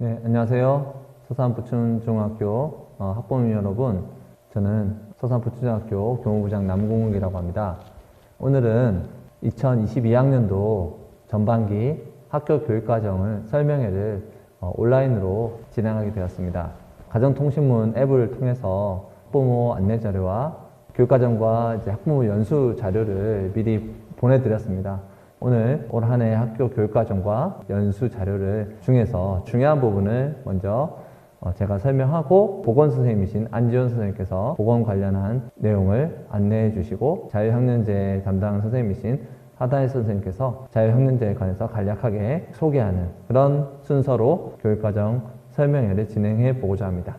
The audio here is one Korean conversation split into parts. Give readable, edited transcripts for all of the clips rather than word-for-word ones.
네, 안녕하세요. 서산부춘중학교 학부모 여러분. 저는 서산부춘중학교 교무부장 남궁욱이라고 합니다. 오늘은 2022학년도 전반기 학교 교육과정을 설명회를 온라인으로 진행하게 되었습니다. 가정통신문 앱을 통해서 학부모 안내자료와 교육과정과 학부모 연수 자료를 미리 보내드렸습니다. 오늘 올 한 해 학교 교육과정과 연수 자료를 중에서 중요한 부분을 먼저 제가 설명하고 보건선생님이신 안지원 선생님께서 보건 관련한 내용을 안내해 주시고 자유학년제 담당 선생님이신 하다혜 선생님께서 자유학년제에 관해서 간략하게 소개하는 그런 순서로 교육과정 설명회를 진행해 보고자 합니다.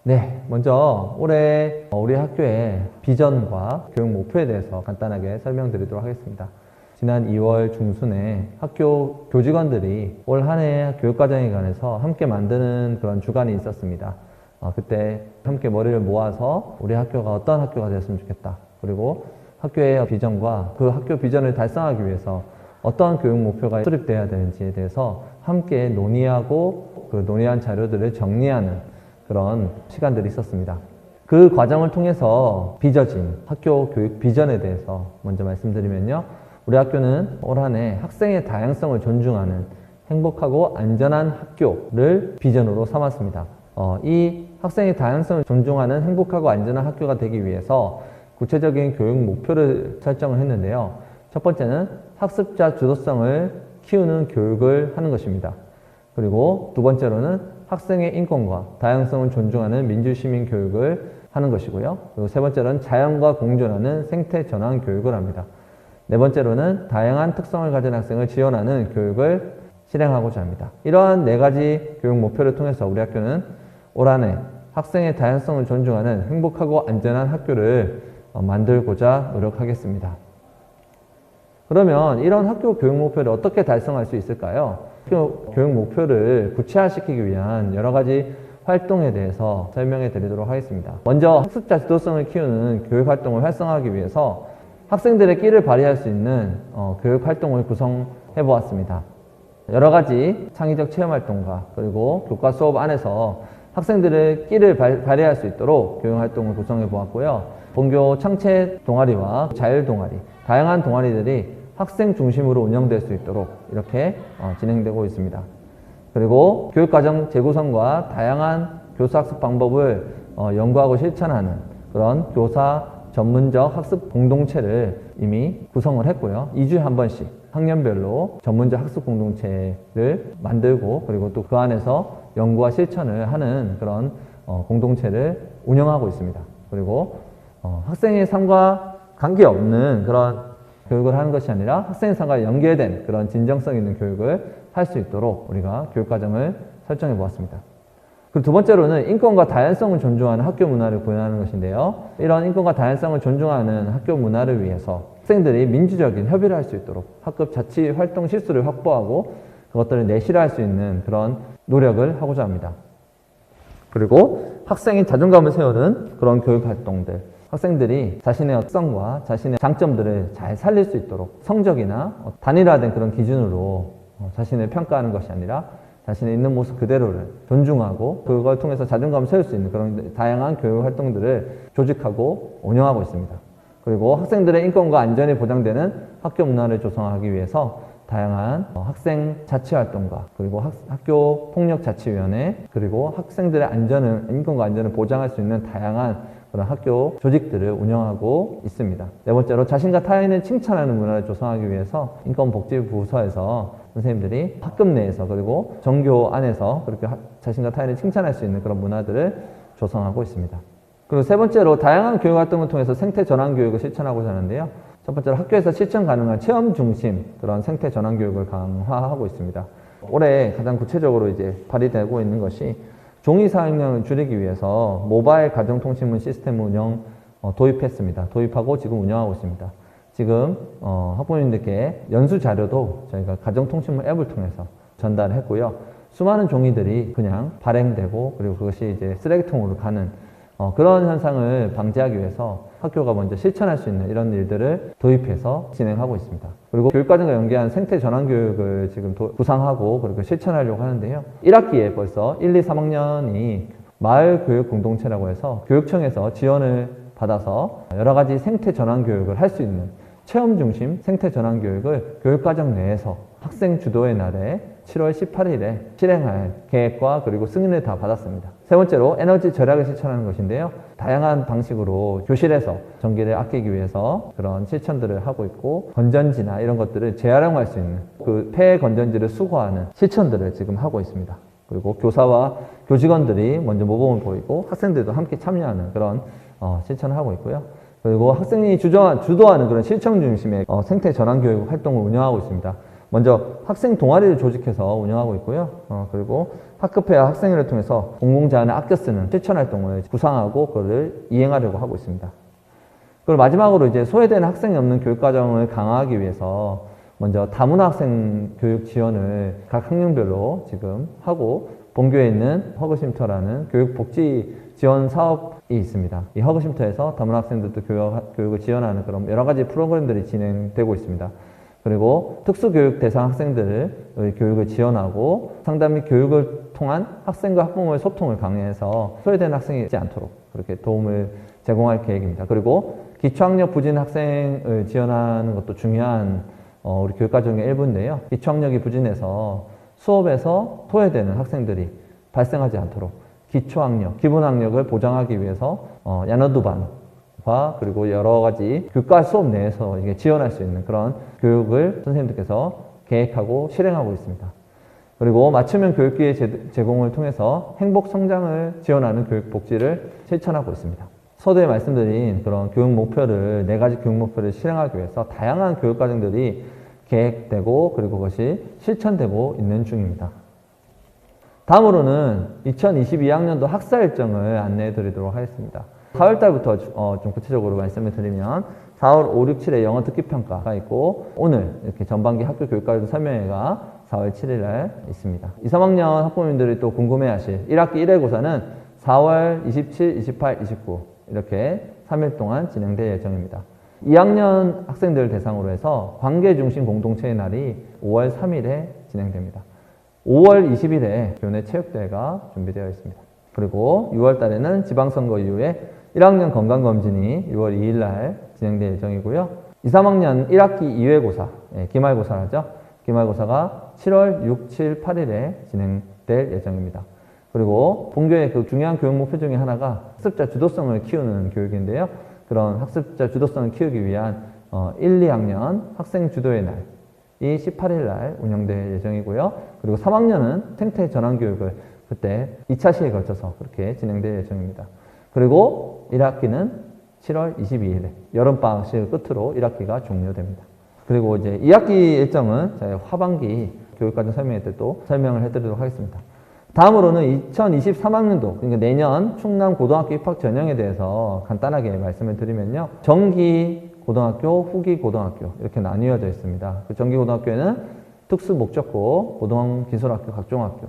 네, 먼저 올해 우리 학교의 비전과 교육 목표에 대해서 간단하게 설명드리도록 하겠습니다. 지난 2월 중순에 학교 교직원들이 올 한 해 교육과정에 관해서 함께 만드는 그런 주간이 있었습니다. 그때 함께 머리를 모아서 우리 학교가 어떤 학교가 되었으면 좋겠다. 그리고 학교의 비전과 그 학교 비전을 달성하기 위해서 어떤 교육 목표가 수립되어야 되는지에 대해서 함께 논의하고 그 논의한 자료들을 정리하는 그런 시간들이 있었습니다. 그 과정을 통해서 빚어진 학교 교육 비전에 대해서 먼저 말씀드리면요. 우리 학교는 올 한 해 학생의 다양성을 존중하는 행복하고 안전한 학교를 비전으로 삼았습니다. 이 학생의 다양성을 존중하는 행복하고 안전한 학교가 되기 위해서 구체적인 교육 목표를 설정을 했는데요. 첫 번째는 학습자 주도성을 키우는 교육을 하는 것입니다. 그리고 두 번째로는 학생의 인권과 다양성을 존중하는 민주시민 교육을 하는 것이고요. 그리고 세 번째로는 자연과 공존하는 생태 전환 교육을 합니다. 네 번째로는 다양한 특성을 가진 학생을 지원하는 교육을 실행하고자 합니다. 이러한 네 가지 교육 목표를 통해서 우리 학교는 올 한 해 학생의 다양성을 존중하는 행복하고 안전한 학교를 만들고자 노력하겠습니다. 그러면 이런 학교 교육 목표를 어떻게 달성할 수 있을까요? 학교 교육 목표를 구체화시키기 위한 여러 가지 활동에 대해서 설명해 드리도록 하겠습니다. 먼저 학습자 주도성을 키우는 교육 활동을 활성화하기 위해서 학생들의 끼를 발휘할 수 있는 교육 활동을 구성해 보았습니다. 여러 가지 창의적 체험 활동과 그리고 교과 수업 안에서 학생들의 끼를 발휘할 수 있도록 교육 활동을 구성해 보았고요. 본교 창체 동아리와 자율 동아리, 다양한 동아리들이 학생 중심으로 운영될 수 있도록 이렇게 진행되고 있습니다. 그리고 교육과정 재구성과 다양한 교사학습 방법을 연구하고 실천하는 그런 교사 전문적 학습 공동체를 이미 구성을 했고요. 2주에 한 번씩 학년별로 전문적 학습 공동체를 만들고 그리고 또 그 안에서 연구와 실천을 하는 그런 공동체를 운영하고 있습니다. 그리고 학생의 삶과 관계없는 그런 교육을 하는 것이 아니라 학생의 삶과 연계된 그런 진정성 있는 교육을 할 수 있도록 우리가 교육과정을 설정해 보았습니다. 그리고 두 번째로는 인권과 다양성을 존중하는 학교 문화를 구현하는 것인데요. 이런 인권과 다양성을 존중하는 학교 문화를 위해서 학생들이 민주적인 협의를 할 수 있도록 학급 자치 활동 실수를 확보하고 그것들을 내실화할 수 있는 그런 노력을 하고자 합니다. 그리고 학생의 자존감을 세우는 그런 교육 활동들, 학생들이 자신의 특성과 자신의 장점들을 잘 살릴 수 있도록 성적이나 단일화된 그런 기준으로 자신을 평가하는 것이 아니라 자신의 있는 모습 그대로를 존중하고 그걸 통해서 자존감을 세울 수 있는 그런 다양한 교육 활동들을 조직하고 운영하고 있습니다. 그리고 학생들의 인권과 안전이 보장되는 학교 문화를 조성하기 위해서 다양한 학생 자치 활동과 그리고 학교 폭력 자치위원회 그리고 학생들의 인권과 안전을 보장할 수 있는 다양한 그런 학교 조직들을 운영하고 있습니다. 네 번째로 자신과 타인을 칭찬하는 문화를 조성하기 위해서 인권복지부서에서 선생님들이 학급 내에서 그리고 전교 안에서 그렇게 자신과 타인을 칭찬할 수 있는 그런 문화들을 조성하고 있습니다. 그리고 세 번째로 다양한 교육 활동을 통해서 생태 전환 교육을 실천하고자 하는데요. 첫 번째로 학교에서 실천 가능한 체험 중심 그런 생태 전환 교육을 강화하고 있습니다. 올해 가장 구체적으로 발휘되고 있는 것이 종이 사용량을 줄이기 위해서 모바일 가정통신문 시스템 운영 도입했습니다. 도입하고 지금 운영하고 있습니다. 지금 학부모님들께 연수 자료도 저희가 가정통신문 앱을 통해서 전달했고요. 수많은 종이들이 그냥 발행되고 그리고 그것이 쓰레기통으로 가는 그런 현상을 방지하기 위해서 학교가 먼저 실천할 수 있는 이런 일들을 도입해서 진행하고 있습니다. 그리고 교육과정과 연계한 생태 전환 교육을 지금 구상하고 그리고 실천하려고 하는데요. 1학기에 벌써 1, 2, 3학년이 마을 교육 공동체라고 해서 교육청에서 지원을 받아서 여러 가지 생태 전환 교육을 할 수 있는 체험 중심 생태 전환 교육을 교육과정 내에서 학생 주도의 날에 7월 18일에 실행할 계획과 그리고 승인을 다 받았습니다. 세 번째로 에너지 절약을 실천하는 것인데요. 다양한 방식으로 교실에서 전기를 아끼기 위해서 그런 실천들을 하고 있고 건전지나 이런 것들을 재활용할 수 있는 그 폐 건전지를 수거하는 실천들을 지금 하고 있습니다. 그리고 교사와 교직원들이 먼저 모범을 보이고 학생들도 함께 참여하는 그런 실천을 하고 있고요. 그리고 학생이 주도하는 그런 실천 중심의 생태 전환 교육 활동을 운영하고 있습니다. 먼저 학생 동아리를 조직해서 운영하고 있고요. 그리고 학급회와 학생회를 통해서 공공재원을 아껴 쓰는 실천 활동을 구상하고 그거를 이행하려고 하고 있습니다. 그리고 마지막으로 이제 소외되는 학생이 없는 교육과정을 강화하기 위해서 먼저 다문화 학생 교육 지원을 각 학년별로 지금 하고 본교에 있는 허그쉼터라는 교육복지 지원 사업이 있습니다. 이 허그쉼터에서 다문화 학생들도 교육을 지원하는 그런 여러 가지 프로그램들이 진행되고 있습니다. 그리고 특수교육 대상 학생들의 교육을 지원하고 상담 및 교육을 통한 학생과 학부모의 소통을 강화해서 소외되는 학생이 있지 않도록 그렇게 도움을 제공할 계획입니다. 그리고 기초학력 부진 학생을 지원하는 것도 중요한 우리 교육과정의 일부인데요. 기초학력이 부진해서 수업에서 소외되는 학생들이 발생하지 않도록 기초학력, 기본학력을 보장하기 위해서 야너두반과 그리고 여러 가지 교과 수업 내에서 이게 지원할 수 있는 그런 교육을 선생님들께서 계획하고 실행하고 있습니다. 그리고 맞춤형 교육기회 제공을 통해서 행복 성장을 지원하는 교육 복지를 실천하고 있습니다. 서두에 말씀드린 그런 교육 목표를, 4가지 교육 목표를 실행하기 위해서 다양한 교육 과정들이 계획되고 그리고 그것이 실천되고 있는 중입니다. 다음으로는 2022학년도 학사 일정을 안내해 드리도록 하겠습니다. 4월 달부터 좀 구체적으로 말씀을 드리면 4월 5, 6, 7에 영어 듣기 평가가 있고 오늘 이렇게 전반기 학교 교육과정 설명회가 4월 7일 날 있습니다. 2, 3학년 학부모님들이 또 궁금해하실 1학기 1회고사는 4월 27, 28, 29 이렇게 3일 동안 진행될 예정입니다. 2학년 학생들 대상으로 해서 관계중심 공동체의 날이 5월 3일에 진행됩니다. 5월 20일에 교내 체육대회가 준비되어 있습니다. 그리고 6월 달에는 지방선거 이후에 1학년 건강검진이 6월 2일 날 진행될 예정이고요. 2, 3학년 1학기 2회고사, 기말고사라죠. 기말고사가 7월 6, 7, 8일에 진행될 예정입니다. 그리고 본교의 그 중요한 교육 목표 중에 하나가 학습자 주도성을 키우는 교육인데요. 그런 학습자 주도성을 키우기 위한 1, 2학년 학생 주도의 날이 18일 날 운영될 예정이고요. 그리고 3학년은 생태 전환 교육을 그때 2차 시에 걸쳐서 그렇게 진행될 예정입니다. 그리고 1학기는 7월 22일에 여름방학식을 끝으로 1학기가 종료됩니다. 그리고 이제 2학기 일정은 저희 하반기 교육과정 설명회 때 또 설명을 해드리도록 하겠습니다. 다음으로는 2023학년도, 그러니까 내년 충남 고등학교 입학 전형에 대해서 간단하게 말씀을 드리면요. 정기 고등학교, 후기 고등학교 이렇게 나뉘어져 있습니다. 그 정기 고등학교에는 특수 목적고, 고등기술학교, 각종학교,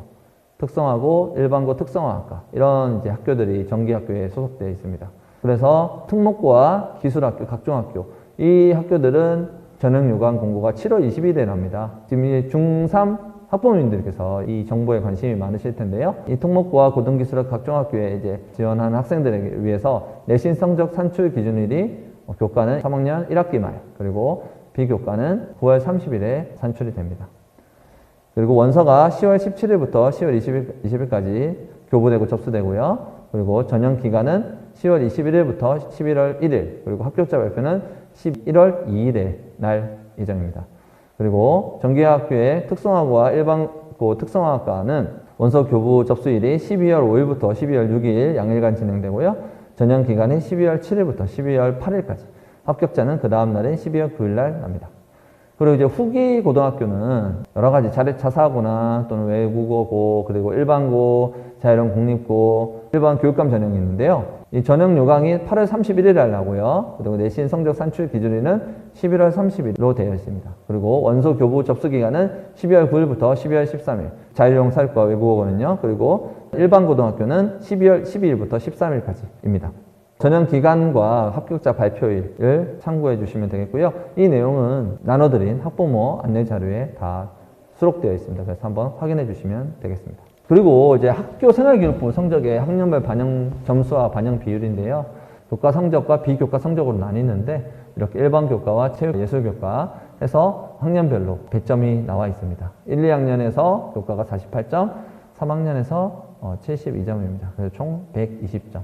특성화고, 일반고, 특성화학과 이런 이제 학교들이 정기학교에 소속되어 있습니다. 그래서 특목고와 기술학교, 각종학교 이 학교들은 전형 요강 공고가 7월 20일에 납니다. 지금 이제 중3 학부모님들께서 이 정보에 관심이 많으실 텐데요. 이 특목고와 고등기술학 각종학교에 이제 지원하는 학생들에게 위해서 내신 성적 산출 기준일이 교과는 3학년 1학기 말, 그리고 비교과는 9월 30일에 산출이 됩니다. 그리고 원서가 10월 17일부터 10월 20일까지 교부되고 접수되고요. 그리고 전형 기간은 10월 21일부터 11월 1일, 그리고 합격자 발표는 11월 2일에 날 예정입니다. 그리고 정기학교의 특성화고와 일반고 특성화학과는 원서 교부 접수일이 12월 5일부터 12월 6일 양일간 진행되고요. 전형 기간이 12월 7일부터 12월 8일까지. 합격자는 그 다음 날인 12월 9일 날 납니다. 그리고 이제 후기 고등학교는 여러 가지 자사고나 또는 외국어고, 그리고 일반고, 자율형 공립고, 일반 교육감 전형이 있는데요. 이 전형 요강이 8월 31일 날 나고요. 그리고 내신 성적 산출 기준일은 11월 30일로 되어 있습니다. 그리고 원서 교부 접수 기간은 12월 9일부터 12월 13일. 자율형 사립과 외국어고는요. 그리고 일반 고등학교는 12월 12일부터 13일까지입니다. 전형 기간과 합격자 발표일을 참고해 주시면 되겠고요. 이 내용은 나눠드린 학부모 안내 자료에 다 수록되어 있습니다. 그래서 한번 확인해 주시면 되겠습니다. 그리고 이제 학교 생활기록부 성적의 학년별 반영 점수와 반영 비율인데요. 교과 성적과 비교과 성적으로 나뉘는데 이렇게 일반 교과와 체육 예술 교과 해서 학년별로 배점이 나와 있습니다. 1, 2학년에서 교과가 48점, 3학년에서 72점입니다. 그래서 총 120점.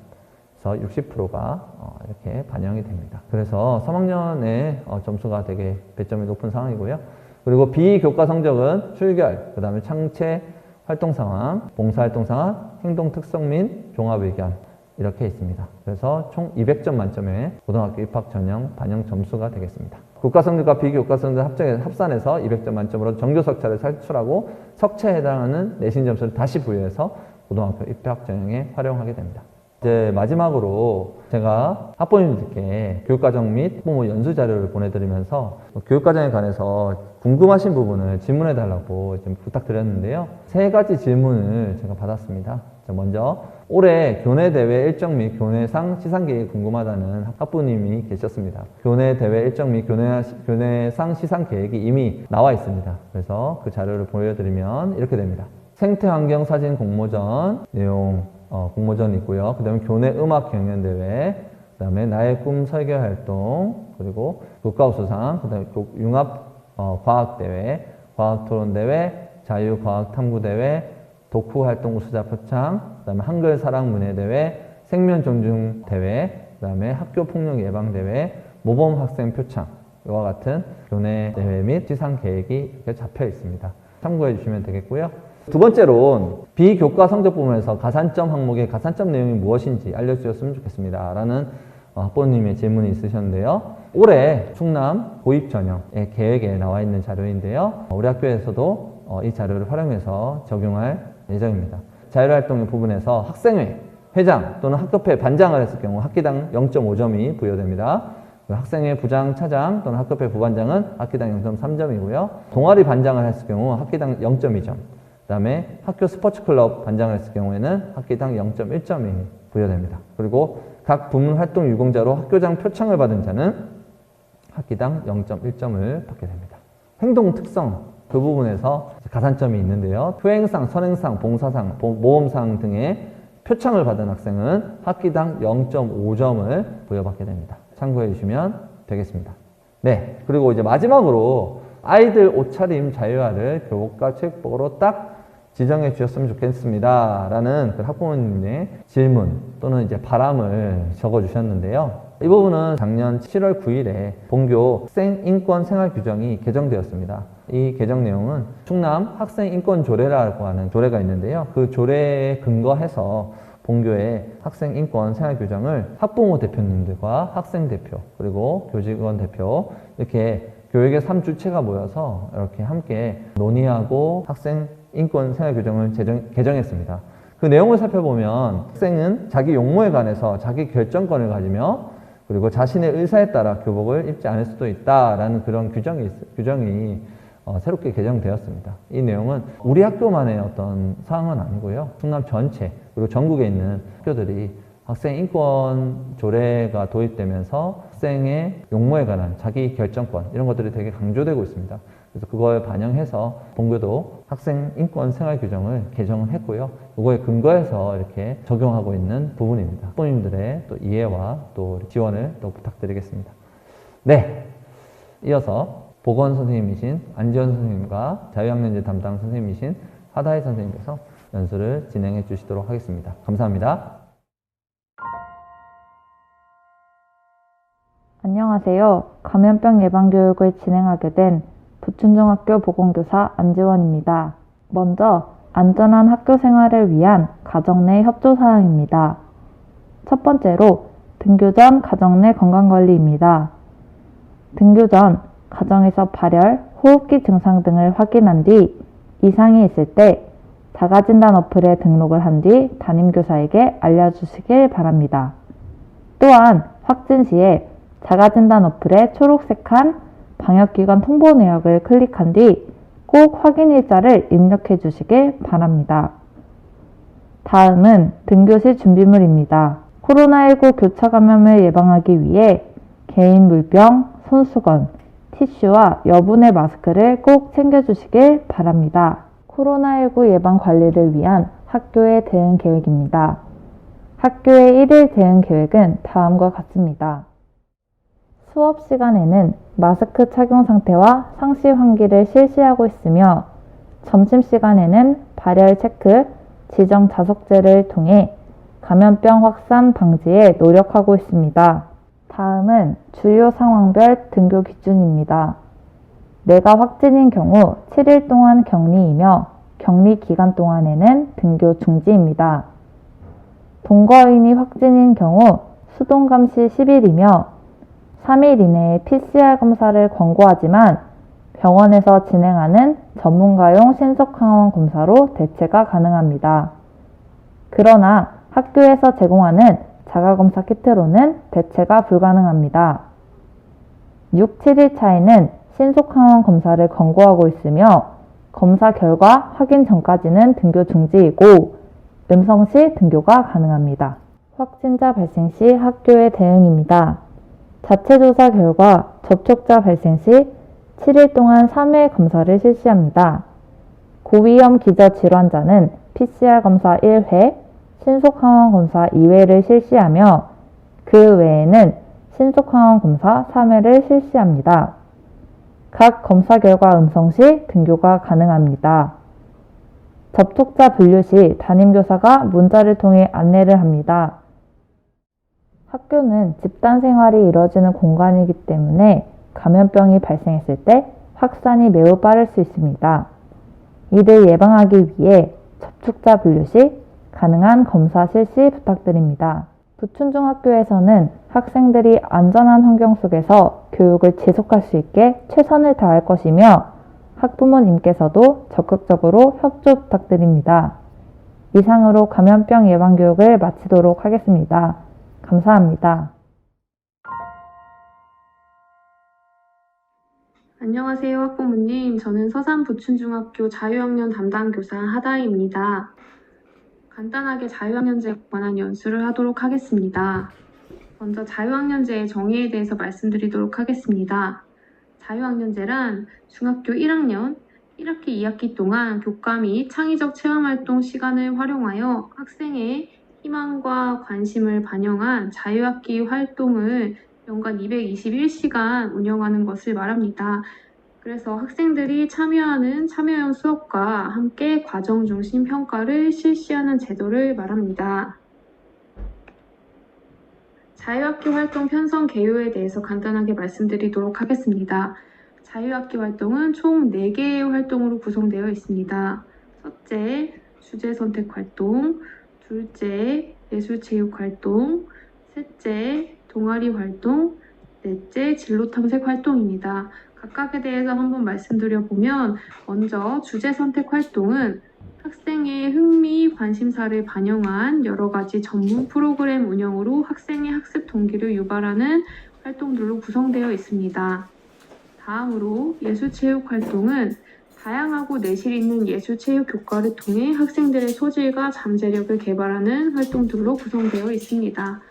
그래서 60%가 이렇게 반영이 됩니다. 그래서 3학년의 점수가 되게 배점이 높은 상황이고요. 그리고 비교과 성적은 출결, 그 다음에 창체 활동 상황, 봉사활동 상황, 행동 특성 및 종합 의견 이렇게 있습니다. 그래서 총 200점 만점에 고등학교 입학 전형 반영 점수가 되겠습니다. 교과 성적과 비교과 성적 합산해서 200점 만점으로 정규 석차를 살출하고 석차에 해당하는 내신 점수를 다시 부여해서 고등학교 입학 전형에 활용하게 됩니다. 이제 마지막으로 제가 학부모님들께 교육과정 및 학부모 연수 자료를 보내드리면서 교육과정에 관해서 궁금하신 부분을 질문해 달라고 좀 부탁드렸는데요. 3가지 질문을 제가 받았습니다. 먼저 올해 교내대회 일정 및 교내상 시상계획이 궁금하다는 학부모님이 계셨습니다. 교내대회 일정 및 교내상 시상계획이 이미 나와 있습니다. 그래서 그 자료를 보여드리면 이렇게 됩니다. 생태환경사진 공모전 내용 공모전이 있고요. 그 다음에 교내 음악 경연대회, 그 다음에 나의 꿈 설계활동, 그리고 교과우수상, 그 다음에 융합 과학대회, 과학토론대회, 자유과학탐구대회, 독후활동 우수자 표창, 그 다음에 한글사랑문예대회, 생면존중대회, 그 다음에 학교폭력 예방대회, 모범학생 표창, 이와 같은 교내 대회 및 시상 계획이 이렇게 잡혀 있습니다. 참고해 주시면 되겠고요. 두 번째로 비교과 성적 부분에서 가산점 항목의 가산점 내용이 무엇인지 알려주셨으면 좋겠습니다. 라는 학부모님의 질문이 있으셨는데요. 올해 충남 고입 전형의 계획에 나와 있는 자료인데요. 우리 학교에서도 이 자료를 활용해서 적용할 예정입니다. 자율활동의 부분에서 학생회, 회장 또는 학급회 반장을 했을 경우 학기당 0.5점이 부여됩니다. 학생회 부장, 차장 또는 학급회 부반장은 학기당 0.3점이고요. 동아리 반장을 했을 경우 학기당 0.2점. 그 다음에 학교 스포츠클럽 반장을 했을 경우에는 학기당 0.1점이 부여됩니다. 그리고 각 부문 활동 유공자로 학교장 표창을 받은 자는 학기당 0.1점을 받게 됩니다. 행동 특성 그 부분에서 가산점이 있는데요. 투행상, 선행상, 봉사상, 모험상 등의 표창을 받은 학생은 학기당 0.5점을 부여받게 됩니다. 참고해 주시면 되겠습니다. 네, 그리고 이제 마지막으로 아이들 옷차림 자유화를 교복과 체육복으로 딱 지정해 주셨으면 좋겠습니다. 라는 그 학부모님의 질문 또는 이제 바람을 적어 주셨는데요. 이 부분은 작년 7월 9일에 본교 학생인권 생활규정이 개정되었습니다. 이 개정 내용은 충남 학생인권조례라고 하는 조례가 있는데요. 그 조례에 근거해서 본교의 학생인권 생활규정을 학부모 대표님들과 학생대표 그리고 교직원 대표 이렇게 교육의 3주체가 모여서 이렇게 함께 논의하고 학생 인권 생활 규정을 개정했습니다. 그 내용을 살펴보면 학생은 자기 용모에 관해서 자기 결정권을 가지며 그리고 자신의 의사에 따라 교복을 입지 않을 수도 있다라는 그런 규정이 새롭게 개정되었습니다. 이 내용은 우리 학교만의 어떤 사항은 아니고요. 충남 전체 그리고 전국에 있는 학교들이 학생 인권 조례가 도입되면서 학생의 용모에 관한 자기 결정권 이런 것들이 되게 강조되고 있습니다. 그래서 그걸 반영해서 본교도 학생 인권 생활 규정을 개정을 했고요. 그거에 근거해서 이렇게 적용하고 있는 부분입니다. 학부모님들의 또 이해와 또 지원을 또 부탁드리겠습니다. 네, 이어서 보건 선생님이신 안지원 선생님과 자유학년제 담당 선생님이신 하다희 선생님께서 연수를 진행해 주시도록 하겠습니다. 감사합니다. 안녕하세요. 감염병 예방교육을 진행하게 된 부춘중학교 보건교사 안지원입니다. 먼저 안전한 학교 생활을 위한 가정 내 협조사항입니다. 첫 번째로 등교 전 가정 내 건강관리입니다. 등교 전 가정에서 발열, 호흡기 증상 등을 확인한 뒤 이상이 있을 때 자가진단 어플에 등록을 한 뒤 담임교사에게 알려주시길 바랍니다. 또한 확진 시에 자가진단 어플에 초록색한 방역기관 통보 내역을 클릭한 뒤 꼭 확인 일자를 입력해 주시길 바랍니다. 다음은 등교시 준비물입니다. 코로나19 교차 감염을 예방하기 위해 개인 물병, 손수건, 티슈와 여분의 마스크를 꼭 챙겨주시길 바랍니다. 코로나19 예방 관리를 위한 학교의 대응 계획입니다. 학교의 1일 대응 계획은 다음과 같습니다. 수업 시간에는 마스크 착용 상태와 상시 환기를 실시하고 있으며 점심시간에는 발열 체크, 지정 자석제를 통해 감염병 확산 방지에 노력하고 있습니다. 다음은 주요 상황별 등교 기준입니다. 내가 확진인 경우 7일 동안 격리이며 격리 기간 동안에는 등교 중지입니다. 동거인이 확진인 경우 수동 감시 10일이며 3일 이내에 PCR 검사를 권고하지만 병원에서 진행하는 전문가용 신속항원 검사로 대체가 가능합니다. 그러나 학교에서 제공하는 자가검사 키트로는 대체가 불가능합니다. 6, 7일 차에는 신속항원 검사를 권고하고 있으며 검사 결과 확인 전까지는 등교 중지이고 음성 시 등교가 가능합니다. 확진자 발생 시 학교의 대응입니다. 자체 조사 결과 접촉자 발생 시 7일 동안 3회 검사를 실시합니다. 고위험 기저질환자는 PCR 검사 1회, 신속항원 검사 2회를 실시하며 그 외에는 신속항원 검사 3회를 실시합니다. 각 검사 결과 음성 시 등교가 가능합니다. 접촉자 분류 시 담임교사가 문자를 통해 안내를 합니다. 학교는 집단 생활이 이루어지는 공간이기 때문에 감염병이 발생했을 때 확산이 매우 빠를 수 있습니다. 이를 예방하기 위해 접촉자 분류 시 가능한 검사 실시 부탁드립니다. 부춘중학교에서는 학생들이 안전한 환경 속에서 교육을 지속할 수 있게 최선을 다할 것이며 학부모님께서도 적극적으로 협조 부탁드립니다. 이상으로 감염병 예방 교육을 마치도록 하겠습니다. 감사합니다. 안녕하세요, 학부모님. 저는 서산부춘중학교 자유학년 담당 교사 하다희입니다. 간단하게 자유학년제에 관한 연수를 하도록 하겠습니다. 먼저 자유학년제의 정의에 대해서 말씀드리도록 하겠습니다. 자유학년제란 중학교 1학년 1학기 2학기 동안 교과 및 창의적 체험활동 시간을 활용하여 학생의 희망과 관심을 반영한 자유학기 활동을 연간 221시간 운영하는 것을 말합니다. 그래서 학생들이 참여하는 참여형 수업과 함께 과정 중심 평가를 실시하는 제도를 말합니다. 자유학기 활동 편성 개요에 대해서 간단하게 말씀드리도록 하겠습니다. 자유학기 활동은 총 4개의 활동으로 구성되어 있습니다. 첫째, 주제 선택 활동, 둘째, 예술체육 활동, 셋째, 동아리 활동, 넷째, 진로 탐색 활동입니다. 각각에 대해서 한번 말씀드려보면 먼저 주제 선택 활동은 학생의 흥미, 관심사를 반영한 여러 가지 전문 프로그램 운영으로 학생의 학습 동기를 유발하는 활동들로 구성되어 있습니다. 다음으로 예술체육 활동은 다양하고 내실 있는 예술체육 교과를 통해 학생들의 소질과 잠재력을 개발하는 활동들로 구성되어 있습니다.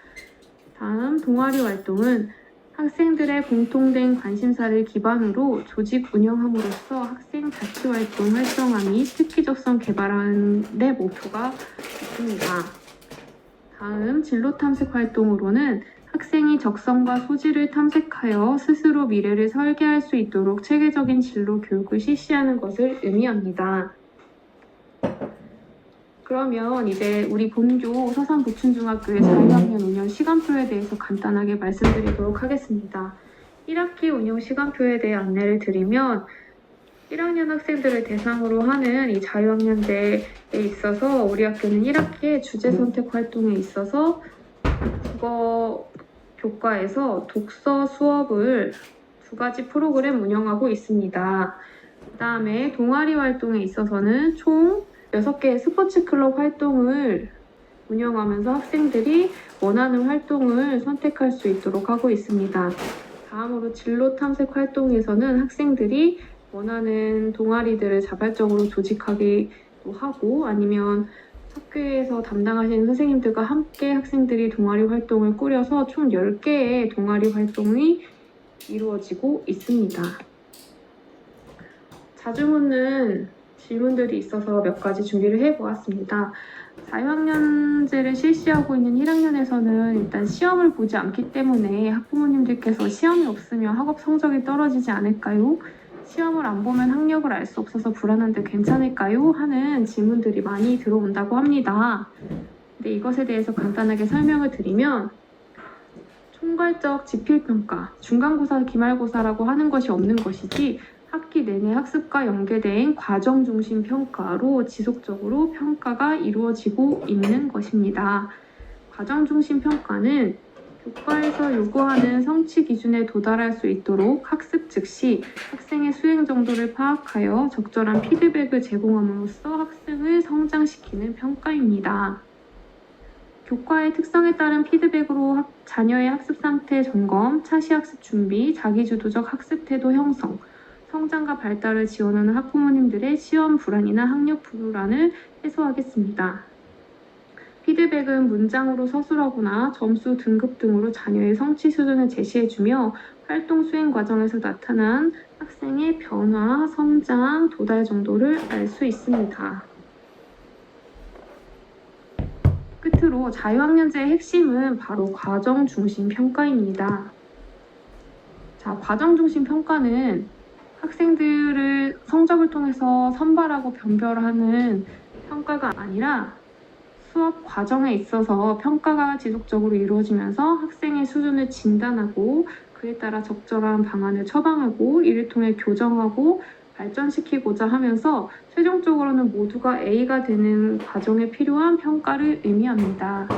다음 동아리 활동은 학생들의 공통된 관심사를 기반으로 조직 운영함으로써 학생 자치활동 활성화 및 특기적성 개발하는 데 목표가 있습니다. 다음 진로 탐색 활동으로는 학생이 적성과 소질을 탐색하여 스스로 미래를 설계할 수 있도록 체계적인 진로 교육을 실시하는 것을 의미합니다. 그러면 이제 우리 본교 서산부춘중학교의 자유학년 운영 시간표에 대해서 간단하게 말씀드리도록 하겠습니다. 1학기 운영 시간표에 대해 안내를 드리면 1학년 학생들을 대상으로 하는 이 자유학년제에 있어서 우리 학교는 1학기에 주제 선택 활동에 있어서 국어 교과에서 독서 수업을 2가지 프로그램 운영하고 있습니다. 그 다음에 동아리 활동에 있어서는 총 6개의 스포츠 클럽 활동을 운영하면서 학생들이 원하는 활동을 선택할 수 있도록 하고 있습니다. 다음으로 진로 탐색 활동에서는 학생들이 원하는 동아리들을 자발적으로 조직하기도 하고 아니면 학교에서 담당하시는 선생님들과 함께 학생들이 동아리 활동을 꾸려서 총 10개의 동아리 활동이 이루어지고 있습니다. 자주 묻는 질문들이 있어서 몇 가지 준비를 해보았습니다. 자유학년제를 실시하고 있는 1학년에서는 일단 시험을 보지 않기 때문에 학부모님들께서 시험이 없으면 학업 성적이 떨어지지 않을까요? 시험을 안 보면 학력을 알 수 없어서 불안한데 괜찮을까요? 하는 질문들이 많이 들어온다고 합니다. 근데 이것에 대해서 간단하게 설명을 드리면 총괄적 지필평가, 중간고사, 기말고사라고 하는 것이 없는 것이지 학기 내내 학습과 연계된 과정 중심 평가로 지속적으로 평가가 이루어지고 있는 것입니다. 과정 중심 평가는 교과에서 요구하는 성취 기준에 도달할 수 있도록 학습 즉시 학생의 수행 정도를 파악하여 적절한 피드백을 제공함으로써 학생을 성장시키는 평가입니다. 교과의 특성에 따른 피드백으로 자녀의 학습 상태 점검, 차시 학습 준비, 자기주도적 학습 태도 형성, 성장과 발달을 지원하는 학부모님들의 시험 불안이나 학력 불안을 해소하겠습니다. 피드백은 문장으로 서술하거나 점수 등급 등으로 자녀의 성취 수준을 제시해주며 활동 수행 과정에서 나타난 학생의 변화, 성장, 도달 정도를 알 수 있습니다. 끝으로 자유학년제의 핵심은 바로 과정 중심 평가입니다. 자, 과정 중심 평가는 학생들을 성적을 통해서 선발하고 변별하는 평가가 아니라 수업 과정에 있어서 평가가 지속적으로 이루어지면서 학생의 수준을 진단하고 그에 따라 적절한 방안을 처방하고 이를 통해 교정하고 발전시키고자 하면서 최종적으로는 모두가 A가 되는 과정에 필요한 평가를 의미합니다.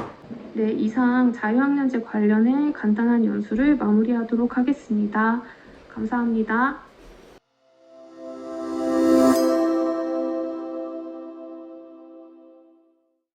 네, 이상 자유학년제 관련해 간단한 연수를 마무리하도록 하겠습니다. 감사합니다.